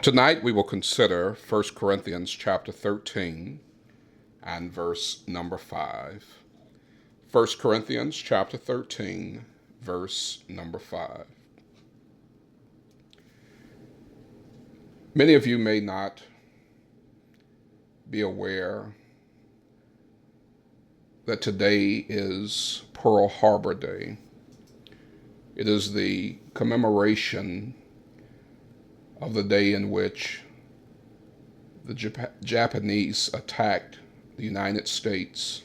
Tonight we will consider 1 Corinthians chapter 13 and verse number 5. 1 Corinthians chapter 13, verse number 5. Many of you may not be aware that today is Pearl Harbor Day. It is the commemoration of the day in which the Japanese attacked the United States.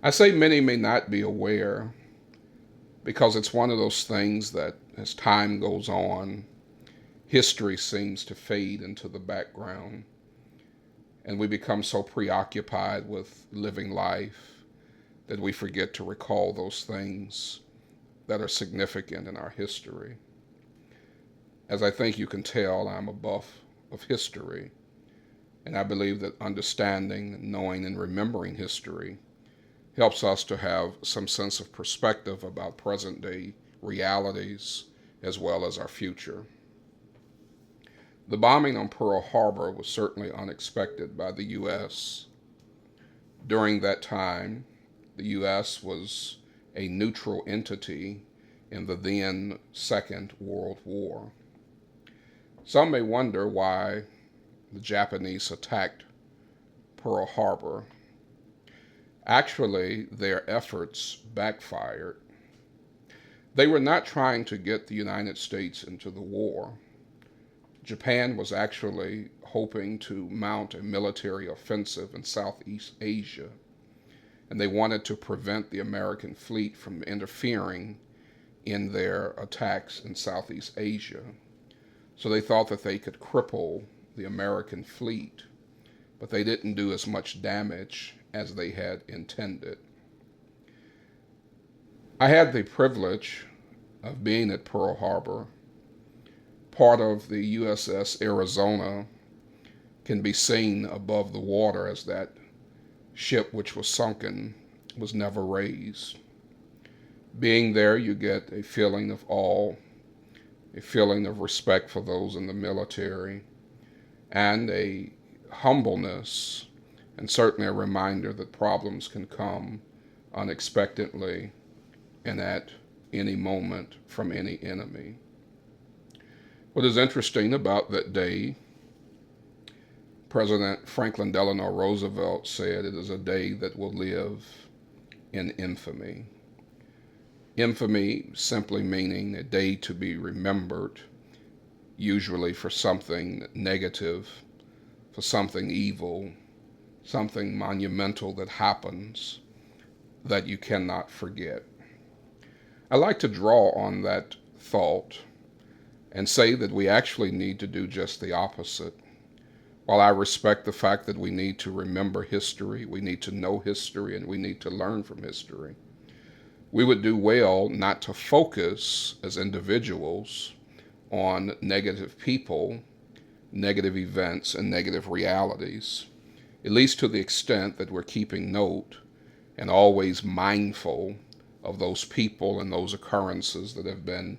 I say many may not be aware because it's one of those things that as time goes on, history seems to fade into the background, and we become so preoccupied with living life that we forget to recall those things that are significant in our history. As I think you can tell, I'm a buff of history, and I believe that understanding, knowing, and remembering history helps us to have some sense of perspective about present-day realities as well as our future. The bombing on Pearl Harbor was certainly unexpected by the U.S. During that time, the U.S. was a neutral entity in the then Second World War. Some may wonder why the Japanese attacked Pearl Harbor. Actually, their efforts backfired. They were not trying to get the United States into the war. Japan was actually hoping to mount a military offensive in Southeast Asia, and they wanted to prevent the American fleet from interfering in their attacks in Southeast Asia. So they thought that they could cripple the American fleet, but they didn't do as much damage as they had intended. I had the privilege of being at Pearl Harbor. Part of the USS Arizona can be seen above the water as that ship which was sunken was never raised. Being there, you get a feeling of awe, a feeling of respect for those in the military, and a humbleness, and certainly a reminder that problems can come unexpectedly and at any moment from any enemy. What is interesting about that day, President Franklin Delano Roosevelt said it is a day that will live in infamy. Infamy simply meaning a day to be remembered, usually for something negative, for something evil, something monumental that happens that you cannot forget. I like to draw on that thought and say that we actually need to do just the opposite. While I respect the fact that we need to remember history, we need to know history, and we need to learn from history, we would do well not to focus as individuals on negative people, negative events, and negative realities, at least to the extent that we're keeping note and always mindful of those people and those occurrences that have been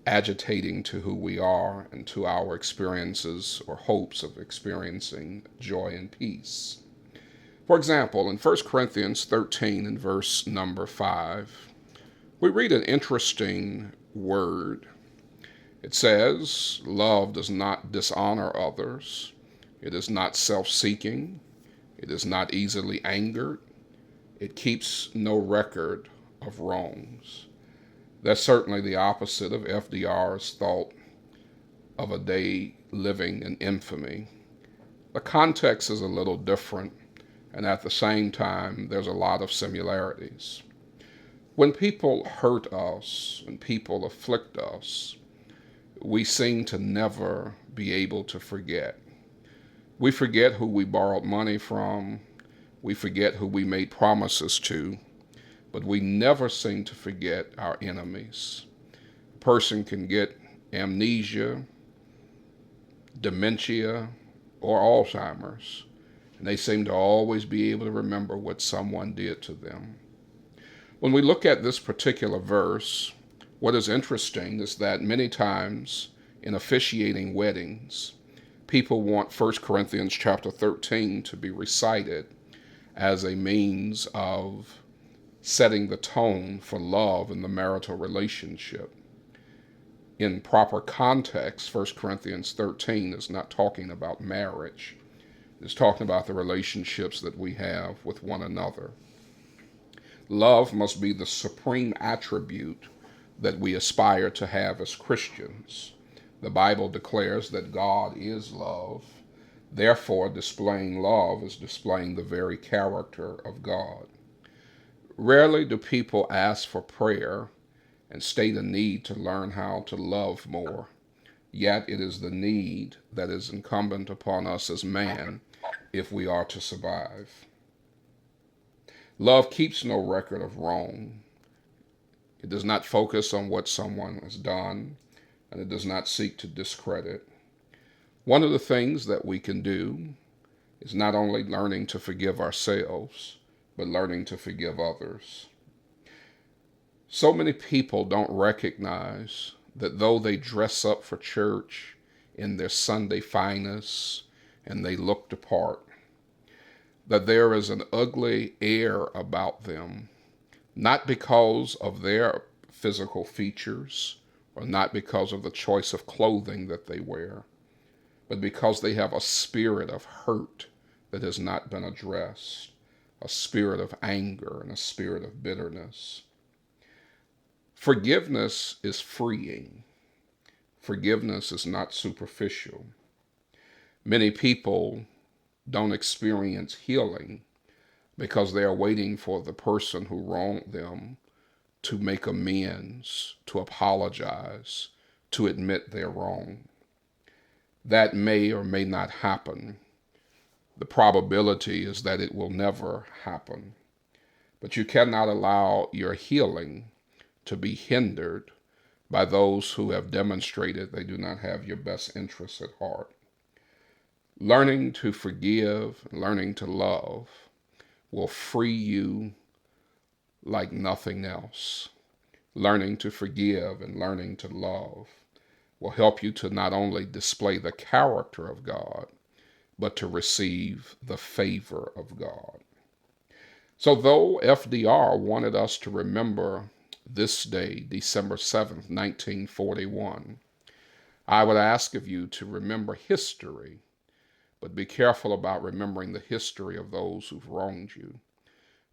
agitating to who we are and to our experiences or hopes of experiencing joy and peace. For example, in 1 Corinthians 13 and verse number 5, we read an interesting word. It says, "Love does not dishonor others. It is not self-seeking. It is not easily angered. It keeps no record of wrongs." That's certainly the opposite of FDR's thought of a day living in infamy. The context is a little different, and at the same time, there's a lot of similarities. When people hurt us and people afflict us, we seem to never be able to forget. We forget who we borrowed money from. We forget who we made promises to. But we never seem to forget our enemies. A person can get amnesia, dementia, or Alzheimer's, and they seem to always be able to remember what someone did to them. When we look at this particular verse, what is interesting is that many times in officiating weddings. People want 1 Corinthians chapter 13 to be recited as a means of setting the tone for love in the marital relationship. In proper context, 1 Corinthians 13 is not talking about marriage. It's talking about the relationships that we have with one another. Love must be the supreme attribute that we aspire to have as Christians. The Bible declares that God is love. Therefore, displaying love is displaying the very character of God. Rarely do people ask for prayer and state a need to learn how to love more. Yet it is the need that is incumbent upon us as man if we are to survive. Love keeps no record of wrong. It does not focus on what someone has done, and it does not seek to discredit. One of the things that we can do is not only learning to forgive ourselves, but learning to forgive others. So many people don't recognize that though they dress up for church in their Sunday fineness and they look the part, that there is an ugly air about them, not because of their physical features or not because of the choice of clothing that they wear, but because they have a spirit of hurt that has not been addressed, a spirit of anger and a spirit of bitterness. Forgiveness is freeing. Forgiveness is not superficial. Many people don't experience healing because they are waiting for the person who wronged them to make amends, to apologize, to admit they're wrong. That may or may not happen. The probability is that it will never happen. But you cannot allow your healing to be hindered by those who have demonstrated they do not have your best interests at heart. Learning to forgive, learning to love will free you like nothing else. Learning to forgive and learning to love will help you to not only display the character of God, but to receive the favor of God. So though FDR wanted us to remember this day, December 7th, 1941, I would ask of you to remember history, but be careful about remembering the history of those who've wronged you.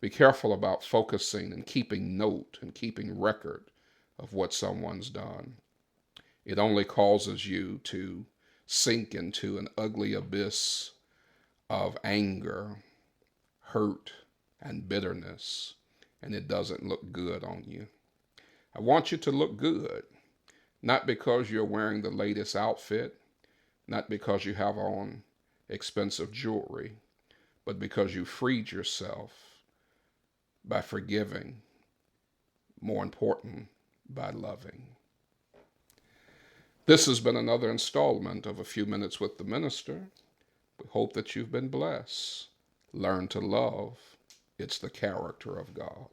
Be careful about focusing and keeping note and keeping record of what someone's done. It only causes you to sink into an ugly abyss of anger, hurt, and bitterness, and it doesn't look good on you. I want you to look good, not because you're wearing the latest outfit, not because you have on expensive jewelry, but because you freed yourself by forgiving, more important, by loving. This has been another installment of A Few Minutes with the Minister. We hope that you've been blessed. Learn to love. It's the character of God.